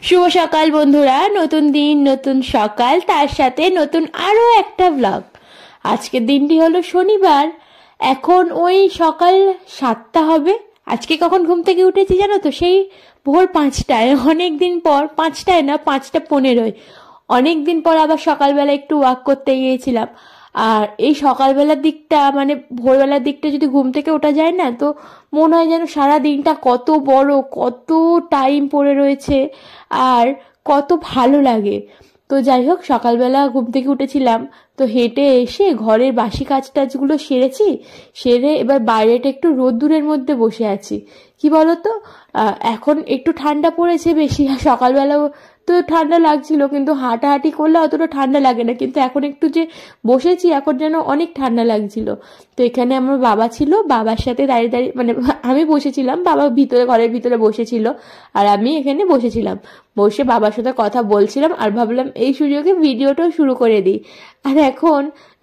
শুভ সকাল বন্ধুরা, নতুন দিন নতুন সকাল, তার সাথে নতুন আরো একটা ব্লগ। আজকের দিনটি হলো শনিবার। এখন ওই সকাল 7টা হবে। আজকে কখন ঘুম থেকে উঠেছি জানো তো? সেই ভোর 5টায়। অনেক দিন পর, 5টায় না, 5টা 15। অনেক দিন পর আবার সকালবেলা একটু ওয়াক করতে গিয়েছিলাম। আর এই সকালবেলার দিকটা মানে ভোরবেলার দিকটা যদি ঘুম থেকে ওঠা যায় না, তো মনে হয় যেন সারা দিনটা কত বড়, কত টাইম পড়ে রয়েছে আর কত ভালো লাগে। তো যাই হোক, সকালবেলা ঘুম থেকে উঠেছিলাম, তো হেঁটে এসে ঘরের বাসি কাজ টাজগুলো সেরেছি। সেরে এবার বাইরেটা একটু রোদ্দুরের মধ্যে বসে আছি। কি বলতো, এখন একটু ঠান্ডা পড়েছে বেশি। সকালবেলাও তো ঠান্ডা লাগছিল, কিন্তু হাঁটাহাঁটি করলে অতটা ঠান্ডা লাগে না, কিন্তু এখন একটু যে বসেছি এখন যেন অনেক ঠান্ডা লাগছিল। তো এখানে আমার বাবা ছিল, বাবার সাথে দাঁড়িয়ে দাঁড়িয়ে মানে আমি বসেছিলাম, বাবা ভিতরে ঘরের ভিতরে বসেছিল আর আমি এখানে বসেছিলাম। বসে বাবার সাথে কথা বলছিলাম আর ভাবলাম এই সুযোগে ভিডিওটাও শুরু করে দিই। আর এখন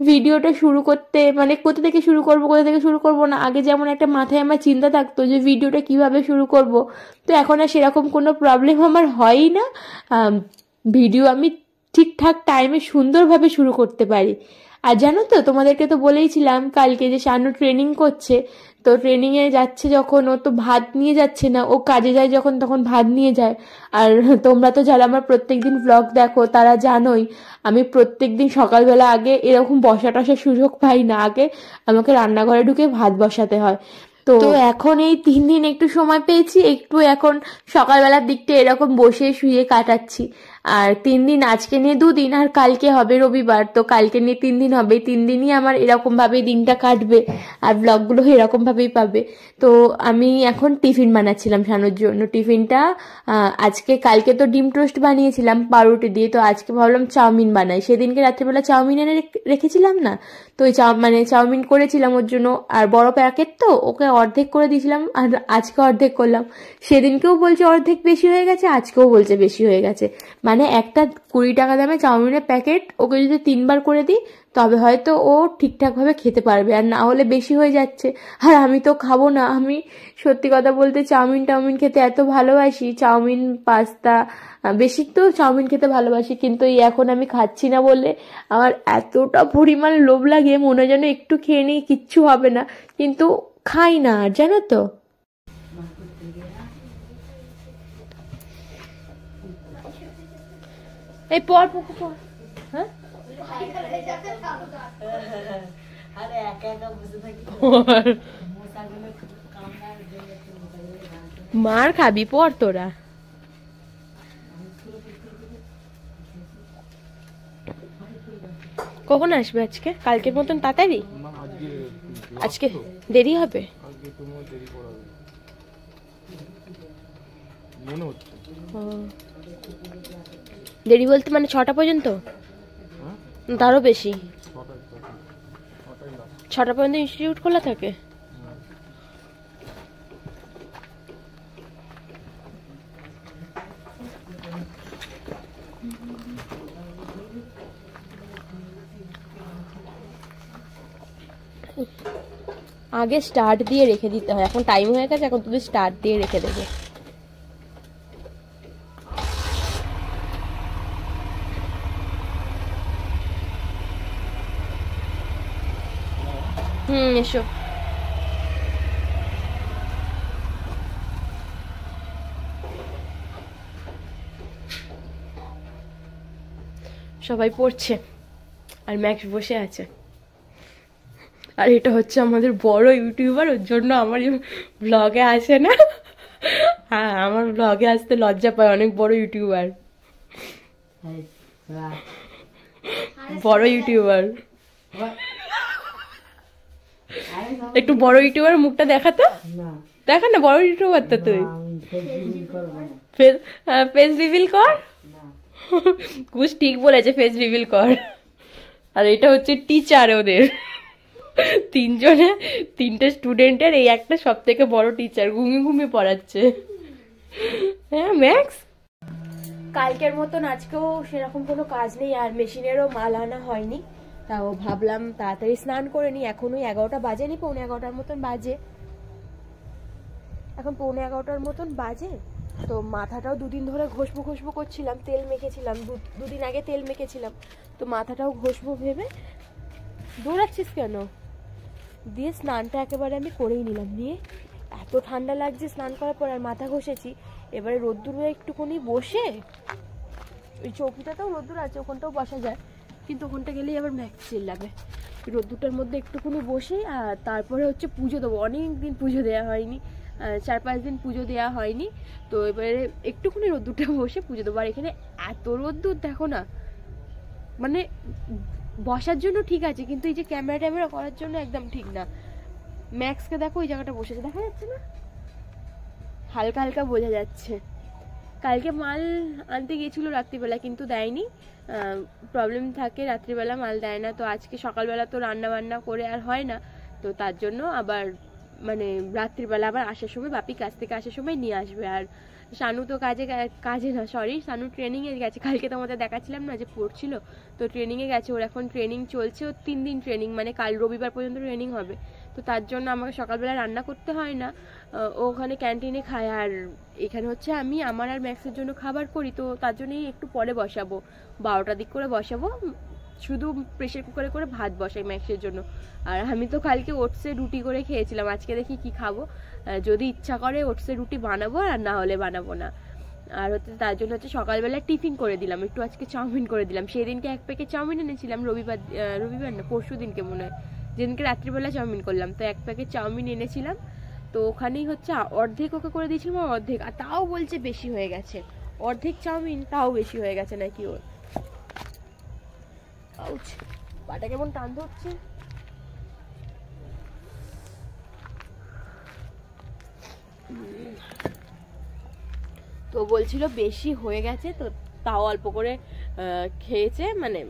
ভিডিওটা শুরু করতে মানে কোথা থেকে শুরু করব কোথা থেকে শুরু করব না, আগে যেমন একটা মাথায় আমার চিন্তা থাকতো যে ভিডিওটা কিভাবে শুরু করব, তো এখন আর সেরকম কোনো প্রবলেম আমার হয়ই না। ভিডিও আমি ঠিকঠাক টাইমে সুন্দরভাবে শুরু করতে পারি। আর জানো তো, তোমাদেরকে তো বলেইছিলাম কালকে যে শানু ট্রেনিং করছে। তো ট্রেনিংয়ে যাচ্ছে যখন, ও তো ভাত নিয়ে যাচ্ছে না, ও কাজে যায় যখন তখন ভাত নিয়ে যায়। আর তোমরা তো যারা আমার প্রত্যেকদিন ব্লগ দেখো তারা জানোই আমি প্রত্যেকদিন সকালবেলা আগে এরকম বসা টসার সুযোগ পাই না, আগে আমাকে রান্নাঘরে ঢুকে ভাত বসাতে হয়। তো এখন এই 3 দিন একটু সময় পেয়েছি, একটু এখন সকালবেলার দিকটা এরকম বসে শুয়ে কাটাচ্ছি। আর 3 দিন, আজকে নিয়ে 2 দিন আর কালকে হবে রবিবার, তো কালকে নিয়ে 3 দিন হবে। 3 দিনই আমার এরকম ভাবে দিনটা কাটবে আর ব্লগগুলো এরকম ভাবেই পাবে। তো আমি এখন টিফিন বানাচ্ছিলাম শানুর জন্য। টিফিনটা আজকে, কালকে তো ডিম টোস্ট বানিয়েছিলাম পাউরুটি দিয়ে, তো আজকে ভাবলাম চাউমিন বানাই। সেদিনকে রাত্রিবেলা চাউমিন এনে রেখেছিলাম না, তো ওই চাউমিন করেছিলাম ওর জন্য। আর বড় প্যাকেট তো, ওকে অর্ধেক করে দিয়েছিলাম আর আজকে অর্ধেক করলাম। সেদিনকেও বলছে অর্ধেক বেশি হয়ে গেছে, আজকেও বলছে বেশি হয়ে গেছে। মানে একটা 20 টাকা দামে চাউমিনের প্যাকেট ওকে যদি 3বার করে দিই তবে হয়তো ও ঠিকঠাকভাবে খেতে পারবে, আর না হলে বেশি হয়ে যাচ্ছে। আর আমি তো খাবো না। আমি সত্যি কথা বলতে টাউমিন খেতে এত ভালোবাসি, চাউমিন পাস্তা, বেশি তো চাউমিন খেতে ভালোবাসি, কিন্তু এই এখন আমি খাচ্ছি না বলে আমার এতটা পরিমাণ লোভ লাগে, মনে হয় যেন একটু খেয়ে নিই কিচ্ছু হবে না, কিন্তু খাই না আর, জানো তো। এই পর পর, হ্যাঁ মার খাবি পর তোরা। কখন আসবে আজকে? কালকের মতন তাড়াতাড়ি? আজকে দেরি হবে দেরি বলতে মানে 6টা পর্যন্ত? তারও বেশি? 6টা পর্যন্ত ইনস্টিটিউট খোলা থাকে? আগে স্টার্ট দিয়ে রেখে দিতে হয়, এখন টাইম হয়ে গেছে, এখন তুমি স্টার্ট দিয়ে রেখে দেবে। এসো। সবাই পড়ছে আর ম্যাক্স বসে আছে। আর এটা হচ্ছে আমাদের বড় ইউটিউবার, ওর জন্য আমার ব্লগে আসে না। হ্যাঁ, আমার ব্লগে আসতে লজ্জা পায়, অনেক বড় ইউটিউবার। বড় ইউটিউবার, একটু বড় ইউটিউবার মুখটা দেখাতো, দেখা না বড় ইউটিউবারটা। তুই ফেস রিভিল কর। কুছ ঠিক বলেছে, ফেস রিভিল কর। আর এটা হচ্ছে টিচার ওদের, 3টে স্টুডেন্টের এই একটা সব থেকে বড় টিচার, ঘুমিয়ে ঘুমিয়ে পড়াচ্ছে। হ্যাঁ ম্যাক্স, কালকের মতন আজকেও সেরকম কোনো কাজ নেই আর মেশিনেরও মাল আনা হয়নি, তাও ভাবলাম তাড়াতাড়ি স্নান করে নি। এখন ওই 11টা বাজেনি, 11:15 মতন বাজে, এখন 11:15 মতন বাজে। তো মাথাটাও দুদিন ধরে ঘষবো ঘষবো করছিলাম, তেল মেখেছিলাম, দুদিন আগে তেল মেখেছিলাম, তো মাথাটাও ঘষবো ভেবে। দৌড়াচ্ছিস কেন? দিয়ে স্নানটা একেবারে আমি করেই নিলাম, নিয়ে এত ঠান্ডা লাগছে স্নান করার পর, আর মাথা ঘষেছি। এবারে রোদ্দুরে একটুখানি বসে, ওই চৌকিটাতেও রোদ্দুর আছে, ওখানটাও বসা যায়, কিন্তু ওখানটা গেলেই আবার ম্যাক্স চিল্লাবে। রোদ্দুরটার মধ্যে একটুখানি বসে, আর তারপরে হচ্ছে পুজো দেবো। অনেক দিন পুজো দেওয়া হয়নি, 4-5 দিন পুজো দেওয়া হয়নি, তো এবারে একটুখানি রোদ্দুরটা বসে পুজো দেবো। আর এখানে এত রোদ্দুর দেখো না, মানে বসার জন্য ঠিক আছে, কিন্তু এই যে ক্যামেরা ট্যামেরা করার জন্য একদম ঠিক না। ম্যাক্সকে দেখো ওই জায়গাটা বসেছে, দেখা যাচ্ছে না? হালকা হালকা বোঝা যাচ্ছে। কালকে মাল আনতে গিয়েছিল রাত্রিবেলা, কিন্তু দেয়নি, প্রবলেম থাকে রাত্রিবেলা মাল দেয় না। তো আজকে সকালবেলা তো রান্না বান্না করে আর হয় না, তো তার জন্য আবার মানে রাত্রিবেলা আবার আসার সময়, বাপি কাজ থেকে আসার সময় নিয়ে আসবে। আর শানু তো কাজে না, সরি, শানু ট্রেনিংয়ে গেছে। কালকে তো আমাদের দেখাচ্ছিলাম না যে পড়ছিল, তো ট্রেনিংয়ে গেছে। ওর এখন ট্রেনিং চলছে, ওর 3 দিন ট্রেনিং, মানে কাল রবিবার পর্যন্ত ট্রেনিং হবে। তো তার জন্য আমাকে সকালবেলা রান্না করতে হয় না, ও ওখানে ক্যান্টিনে খায়। আর এখানে হচ্ছে আমি আমার আর ম্যাক্সের জন্য খাবার করি, তো তার জন্যই একটু পরে বসাবো, 12টার দিক করে বসাবো। শুধু প্রেশার কুকারে করে ভাত বসাই ম্যাক্সের জন্য। আর আমি তো কালকে ওটসে রুটি করে খেয়েছিলাম, আজকে দেখি কি খাবো। যদি ইচ্ছা করে ওটসে রুটি বানাবো, আর না হলে বানাবো না। আর হচ্ছে তার জন্য হচ্ছে সকালবেলা টিফিন করে দিলাম, একটু আজকে চাউমিন করে দিলাম। সেদিনকে 1 প্যাকেট চাউমিন এনেছিলাম, রবিবার না পরশু দিনকে মনে হয়, যেদিনকে রাত্রিবেলা চাউমিন করলাম, তো 1 প্যাকেট চাউমিন এনেছিলাম। তো ওখানেই হচ্ছে অর্ধেক ওকে করে দিয়েছিলাম, অর্ধেক, আর তাও বলছে বেশি হয়ে গেছে। অর্ধেক চাউমিন তাও বেশি হয়ে গেছে নাকি ওর। পাটা কেমন টান ধরছে। তো বলছিল বেশি হয়ে গেছে, তো তাও অল্প করে খেয়েছে, মানে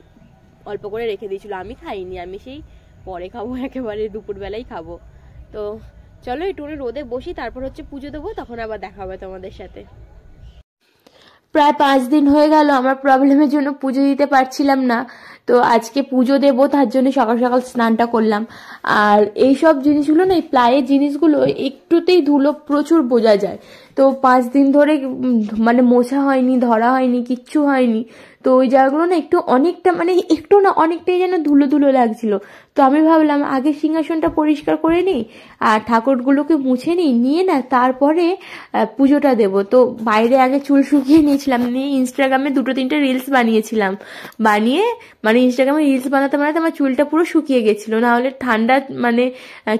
অল্প করে রেখে দিয়েছিল। আমি খাইনি, আমি সেই পরে খাবো, একেবারে দুপুরবেলাই খাবো। তো চলো একটু রোদে বসি, তারপর হচ্ছে পুজো দেবো, তখন আবার দেখা হবে তোমাদের সাথে। প্রায় 5 দিন হয়ে গেল আমার প্রবলেমের জন্য পুজো দিতে পারছিলাম না, তো আজকে পুজো দেবো, তার জন্য সকাল সকাল স্নানটা করলাম। আর এই সব জিনিসগুলো না, এই প্লাইয়ের জিনিসগুলো একটুতেই ধুলো প্রচুর বোঝা যায়। তো 5 দিন ধরে মানে মোছা হয়নি, ধরা হয়নি, কিচ্ছু হয়নি। তো ওই জায়গাগুলো না একটু অনেকটা, মানে একটু না অনেকটাই যেন ধুলো ধুলো লাগছিল। তো আমি ভাবলাম আগে সিংহাসনটা পরিষ্কার করে নিই, আর ঠাকুরগুলোকে মুছে নিই, নিয়ে না তারপরে পুজোটা দেব। তো বাইরে আগে চুল শুকিয়ে নিয়েছিলাম, নিয়ে ইনস্টাগ্রামে 2-3টা রিলস বানিয়েছিলাম। বানিয়ে মানে ইনস্টাগ্রামে রিলস বানাতে বানাতে আমার চুলটা পুরো শুকিয়ে গেছিল। না হলে ঠান্ডা, মানে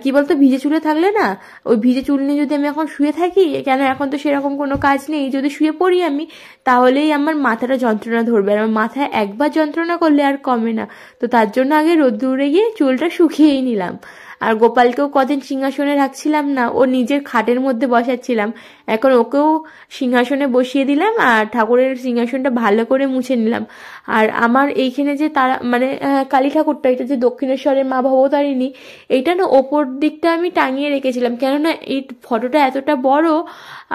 কি বলতো, ভিজে চুলে থাকলে না, ওই ভিজে চুল নিয়ে যদি আমি এখন শুয়ে থাকি, কেন এখন তো সেরকম কোনো কাজ নেই, যদি শুয়ে পড়ি আমি, তাহলেই আমার মাথাটা যন্ত্রণা ধরবে। আর আমার মাথায় একবার যন্ত্রণা করলে আর কমে না। তো তার জন্য আগে রোদ্দুরে গিয়ে চুলটা শুকিয়েই নিলাম। আর গোপালকেও কদিন সিংহাসনে রাখছিলাম না, ও নিজের খাটের মধ্যে বসাচ্ছিলাম, এখন ওকেও সিংহাসনে বসিয়ে দিলাম, আর ঠাকুরের সিংহাসনটা ভালো করে মুছে নিলাম। আর আমার এইখানে যে তারা, মানে কালী ঠাকুরটা, এটা যে দক্ষিণেশ্বরের মা ভবতারিণী, এইটা না ওপর দিকটা আমি টাঙিয়ে রেখেছিলাম, কেননা এই ফটোটা এতটা বড়,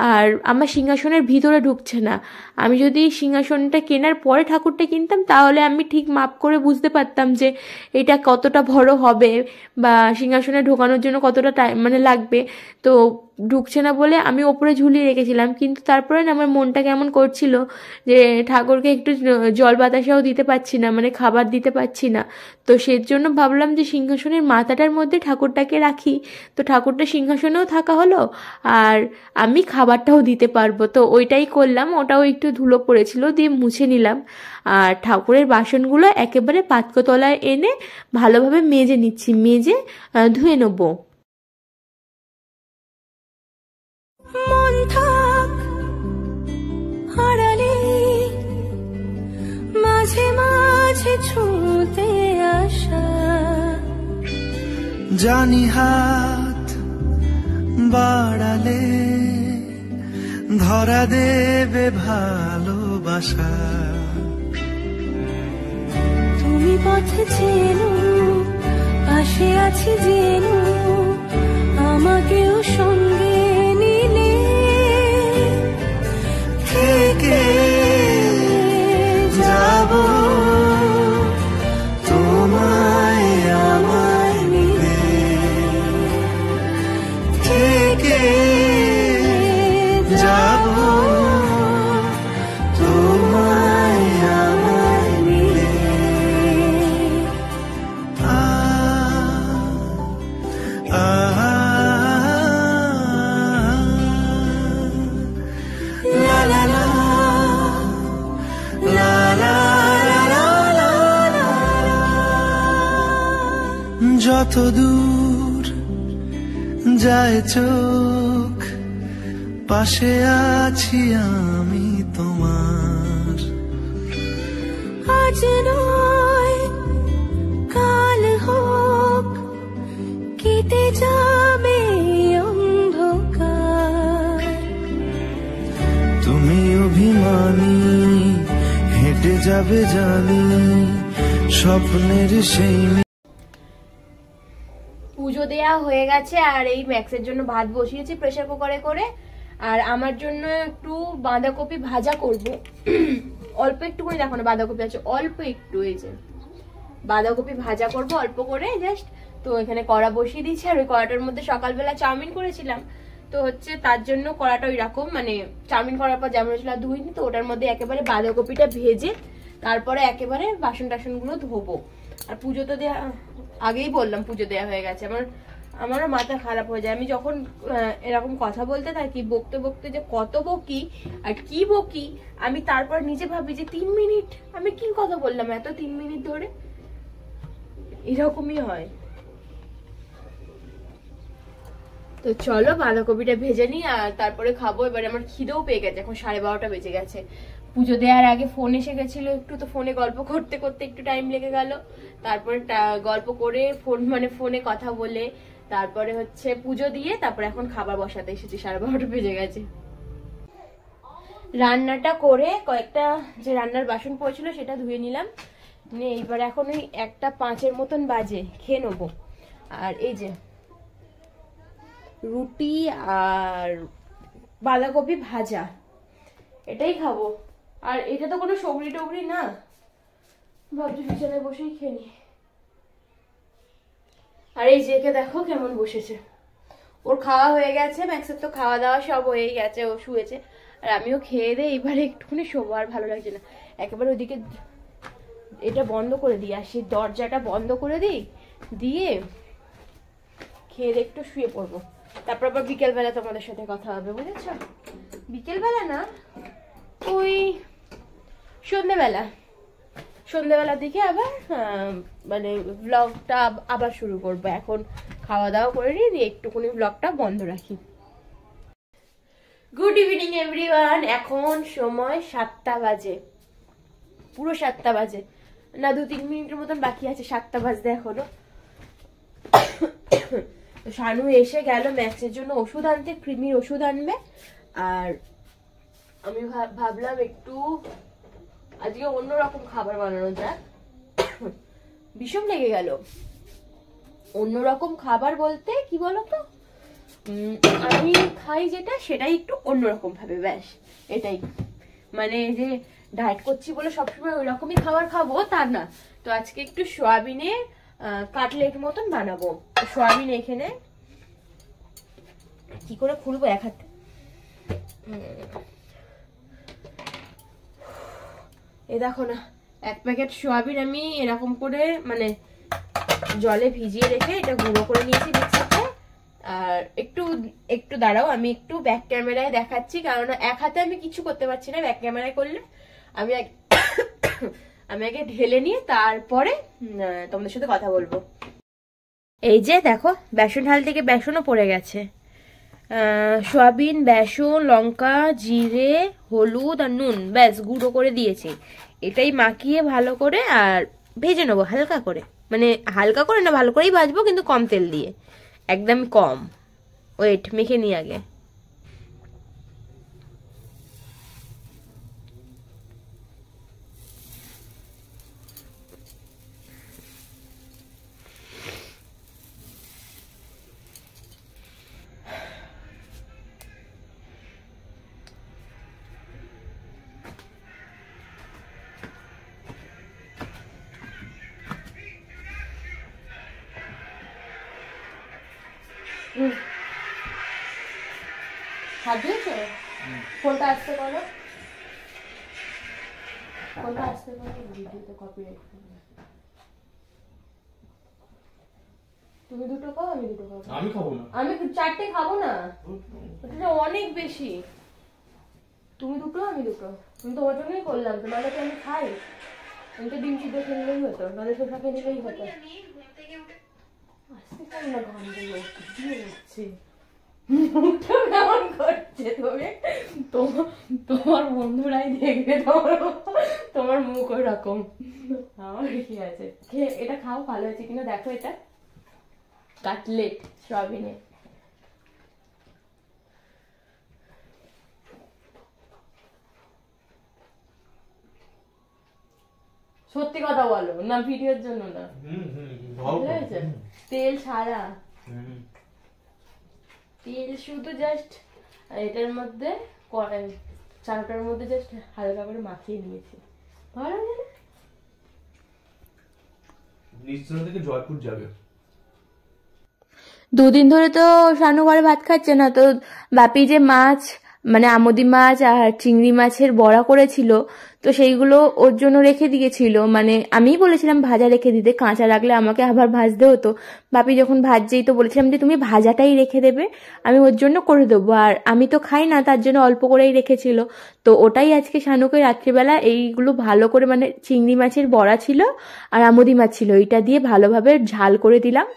আর আমার সিংহাসনের ভিতরে ঢুকছে না। আমি যদি সিংহাসনটা কেনার পরে ঠাকুরটা কিনতাম, তাহলে আমি ঠিক মাপ করে বুঝতে পারতাম যে এটা কতটা বড় হবে, বা সিংহাসনে ঢোকানোর জন্য কতটা টাইম মানে লাগবে। তো ঢুকছে না বলে আমি ওপরে ঝুলিয়ে রেখেছিলাম, কিন্তু তারপরে না আমার মনটা কেমন করছিল যে ঠাকুরকে একটু জল বাতাসাও দিতে পারছি না, মানে খাবার দিতে পারছি না। তো সেজন্য ভাবলাম যে সিংহাসনের মাথাটার মধ্যে ঠাকুরটাকে রাখি, তো ঠাকুরটা সিংহাসনেও থাকা হলো, আর আমি খাবারটাও দিতে পারবো। তো ওইটাই করলাম, ওটাও একটু ধুলো পড়েছিল, দিয়ে মুছে নিলাম। আর ঠাকুরের বাসনগুলো একেবারে পাতকতলায় এনে ভালোভাবে মেজে নিচ্ছি, মেজে ধুয়ে নেবো। মন থাক হারালে মাঝে মাঝে ছুঁতে আসা, জানি হাত বাড়ালে ধরা দেবে ভালোবাসা। তুমি পথে চেনো, পাশে আছি জেনো, আমাকেও সঙ্গে নিলে থেকে যাব তোমায় আমার নিলে, থেকে যাব কত দূর যায় চোখ, পাশে আছি আমি তোমার। আজ নয় কাল হোক, কেটে যাবে অন্ধকার। তুমি অভিমানী, হেঁটে যাবে জানি স্বপ্নের সেই। পুজো দেয়া হয়ে গেছে আর এই ম্যাক্সের জন্য ভাত বসিয়েছি প্রেসার কুকারে করে। আর আমার জন্য একটু বাঁধাকপি ভাজা করব। অল্প একটু করে, দেখো না বাঁধাকপি আছে অল্প একটু, এই যে বাঁধাকপি ভাজা করব অল্প করে জাস্ট। তো এখানে কড়া বসিয়ে দিয়েছি, আর ওই কড়াটার মধ্যে সকালবেলা চাউমিন করেছিলাম, তো হচ্ছে তার জন্য কড়াটা ওই রকম, মানে চাউমিন করার পর যেমন ছিল ধুইনি, তো ওটার মধ্যে একেবারে বাঁধাকপিটা ভেজে তারপরে একেবারে বাসন টাসন গুলো ধোবো। আর পুজো তো দেয়া, আগেই বললাম পুজো দেয়া হয়ে গেছে। আমারও মাথা খারাপ হয়ে যায়, আমি যখন এরকম কথা বলতে থাকি, বকতে বকতে যে কত বকি আর কি বকি, আমি তারপর নিজে ভাবি যে 3 মিনিট আমি কি কথা বললাম এত 3 মিনিট ধরে, এরকমই হয়। তো চলো বাঁধাকপিটা ভেজে নিই আর তারপরে খাবো। এবার আমার খিদেও পেয়ে গেছে, এখন 12:30 বেজে গেছে। পুজো দেওয়ার আগে ফোন এসে গেছিল একটু, তো ফোনে গল্প করতে করতে একটু টাইম লেগে গেল। তারপরে গল্প করে ফোনে কথা বলে তারপরে হচ্ছে পুজো দিয়ে তারপরে এখন খাবার বসাতে এসেছি। 12:30 বেজে গেছে। রান্নাটা করে কয়েকটা যে রান্নার বাসন পড়েছিল সেটা ধুয়ে নিলাম, নিয়ে এইবার এখন ওই 1:05 মতন বাজে, খেয়ে নেবো। আর এই যে রুটি আর বাঁধাকপি ভাজা, এটাই খাবো। আর এটা তো কোনো সবরি টবরি না, ভাবছি বিছানায় বসেই খেয়ে নি। আর এই যে দেখো কেমন বসেছে, ওর খাওয়া হয়ে গেছে, ম্যাক্সের তো খাওয়া দাওয়া সব হয়ে গেছে, ও শুয়েছে। আর আমিও খেয়ে দিয়ে এবারে একটুখানি শোবো, আর ভালো লাগছে না। একেবারে ওদিকে এটা বন্ধ করে দিই, আর সেই দরজাটা বন্ধ করে দিই, দিয়ে খেয়ে দিয়ে একটু শুয়ে পড়বো। তারপর আবার বিকেলবেলা তোমাদের সাথে কথা হবে, বুঝেছ? বিকেলবেলা না, ওই সন্ধ্যেবেলার দিকে আবার মানে ব্লগটা আবার শুরু করবো। এখন খাওয়া দাওয়া করে নিয়ে একটুখানি ব্লগটা বন্ধ রাখি। গুড ইভিনিং এভরিওয়ান, এখন সময় 7টা বাজে, পুরো 7টা বাজে না, 2-3 মিনিটের মতন বাকি আছে 7টা বাজতে এখনো। শানু এসে গেল ম্যাক্সের জন্য ওষুধ আনতে, ক্রিমির ওষুধ আনবে। আর আমি ভাবলাম একটু আজকে অন্যরকম খাবার বানানো যাক। ভীষণ লেগে গেল। অন্যরকম খাবার বলতে কি বলতো, আমি খাই যেটা সেটাই একটু অন্যরকম ভাবে, ব্যাস এটাই। মানে যে ডায়েট করছি বলে সবসময় ওই রকমই খাবার খাবো তা না। তো আজকে একটু সয়াবিনের কাটলেট মতন বানাবো। সয়াবিন এখানে কি করে খুলবো এক হাতে, এ দেখো না, 1 প্যাকেট সয়াবিন আমি এরকম করে মানে জলে ভিজিয়ে রেখে এটা গুঁড়ো করে নিয়েছি মিক্সিতে। আর একটু দাঁড়াও, আমি একটু ব্যাক ক্যামেরায় দেখাচ্ছি, কারণ এক হাতে আমি কিছু করতে পারছি না। ব্যাক ক্যামেরায় করলে আমি আগে ঢেলে নিয়ে তারপরে তোমাদের সাথে কথা বলবো। এই যে দেখো, বেসন ঢাল থেকে বেসনও পড়ে গেছে। সয়াবিন, বেসন, লঙ্কা, জিরে, হলুদ আর নুন ব্যাস গুঁড়ো করে দিয়েছি। এটাই মাখিয়ে ভালো করে আর ভেজে নেবো হালকা করে, মানে হালকা করে না, ভালো করেই ভাজবো কিন্তু কম তেল দিয়ে, একদম কম। ওয়েট মেখে নিই আগে। হাত দিয়েছো? ফোনটা আসতে করো, ফোনটা আসতে করো, ভিডিওতে কপিরাইট। তুমি দুটো খাও, আমি দুটো খাবো। আমি খাবো না, আমি 4টে খাবো না, ওটা অনেক বেশি। তুমি দুটো, আমি দুটো। তুমি তোমার জন্যই করলাম, তোমাদের তো আমি খাই। আমি তো ডিম সিদ্ধ খেলেই হতো, নাহলে শসা খেলেই হতো। কেমন করছে তুমি? তোমার বন্ধুরাই দেখবে তোমার মুখ ওই রকম। আমার কি আছে, এটা খাও, ভালো হয়েছে কিনা দেখো। এটা কাটলেট সয়াবিনের। সত্যি কথা বলো না, ভিডিওর জন্য না। তেল ছাড়া, তেল শুধু জাস্ট এটার মধ্যে চালটার মধ্যে জাস্ট হালকা করে মাখিয়ে নিয়েছি। ভালো লাগে না? নিশ্চয় থেকে জয়পুর যাবে। দুদিন ধরে তো শানু ঘরে ভাত খাচ্ছে না, তো বাপি যে মাছ মানে আমুদি মাছ আর চিংড়ি মাছের বড়া করেছিল, তো সেইগুলো ওর জন্য রেখে দিয়েছিল। মানে আমিই বলেছিলাম ভাজা রেখে দিতে, কাঁচা রাখলে আমাকে আবার ভাজতে হতো। বাপি যখন ভাজছেই তো বলেছিলাম যে তুমি ভাজাটাই রেখে দেবে, আমি ওর জন্য করে দেবো। আর আমি তো খাই না, তার জন্য অল্প করেই রেখেছিল। তো ওটাই আজকে শানুকে রাত্রিবেলা এইগুলো ভালো করে, মানে চিংড়ি মাছের বড়া ছিল আর আমুদি মাছ ছিল, এইটা দিয়ে ভালোভাবে ঝাল করে দিলাম,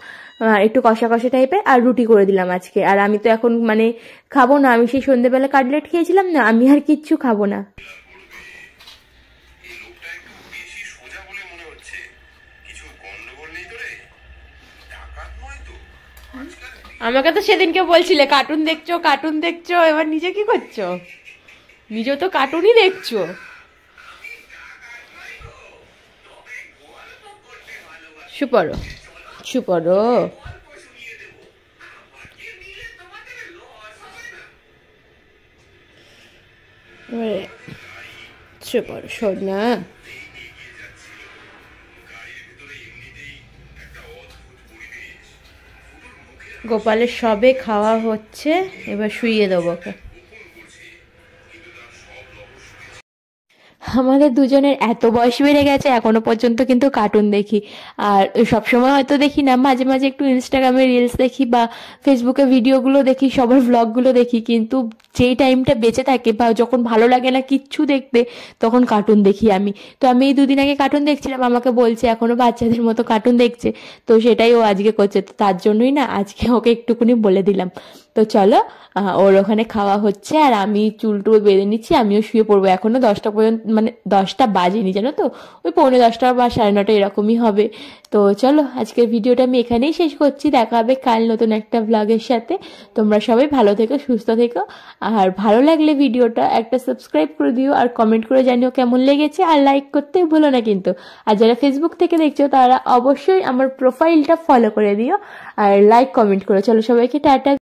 একটু কষা কষা টাইপের, আর রুটি করে দিলাম আজকে। আর আমি তো এখন মানে খাবো না, আমি সেই সন্ধ্যেবেলা কাটলেট খেয়েছিলাম না, আমি আর কিচ্ছু খাবো না। আমাকে তো সেদিনকে বলছিলে কার্টুন দেখছো কার্টুন দেখছো, এবার নিজে কি করছো? নিজে তো কার্টুনই দেখছো। সুপরো সুপরো সুপরো সোনা। গোপালের সবে খাওয়া হচ্ছে, এবার শুইয়ে দেবো ওকে। আমাদের দুজনের এত বয়স বেড়ে গেছে, এখনো পর্যন্ত কিন্তু কার্টুন দেখি। আর সবসময় হয়তো দেখি না, মাঝে মাঝে একটু ইনস্টাগ্রামে রিলস দেখি বা ফেসবুকে ভিডিওগুলো দেখি, সবার ব্লগগুলো দেখি। কিন্তু যেই টাইমটা বেঁচে থাকে বা যখন ভালো লাগে না কিচ্ছু দেখতে, তখন কার্টুন দেখি আমি। তো আমি এই দুদিন আগে কার্টুন দেখছিলাম, আমাকে বলছে এখনো বাচ্চাদের মতো কার্টুন দেখছে, তো সেটাই ও আজকে করছে। তো তার জন্যই না আজকে ওকে একটুকুনি বলে দিলাম। তো চলো, ওর ওখানে খাওয়া হচ্ছে আর আমি চুল টুল বেঁধে নিচ্ছি, আমিও শুয়ে পড়বো। এখনো 10টা পর্যন্ত, মানে 10টা বাজেনি জানো তো, ওই 9:45 বা 9:30 এরকমই হবে। তো চলো, আজকের ভিডিওটা আমি এখানেই শেষ করছি। দেখা হবে কাল নতুন একটা ব্লগের সাথে। তোমরা সবাই ভালো থেকো, সুস্থ থেকো। আর ভালো লাগলে ভিডিওটা একটা সাবস্ক্রাইব করে দিও, আর কমেন্ট করে জানিও কেমন লেগেছে, আর লাইক করতে ভুলো না কিন্তু। আর যারা ফেসবুক থেকে দেখছো তারা অবশ্যই আমার প্রোফাইলটা ফলো করে দিও আর লাইক কমেন্ট করো। চলো সবাইকে টাটা।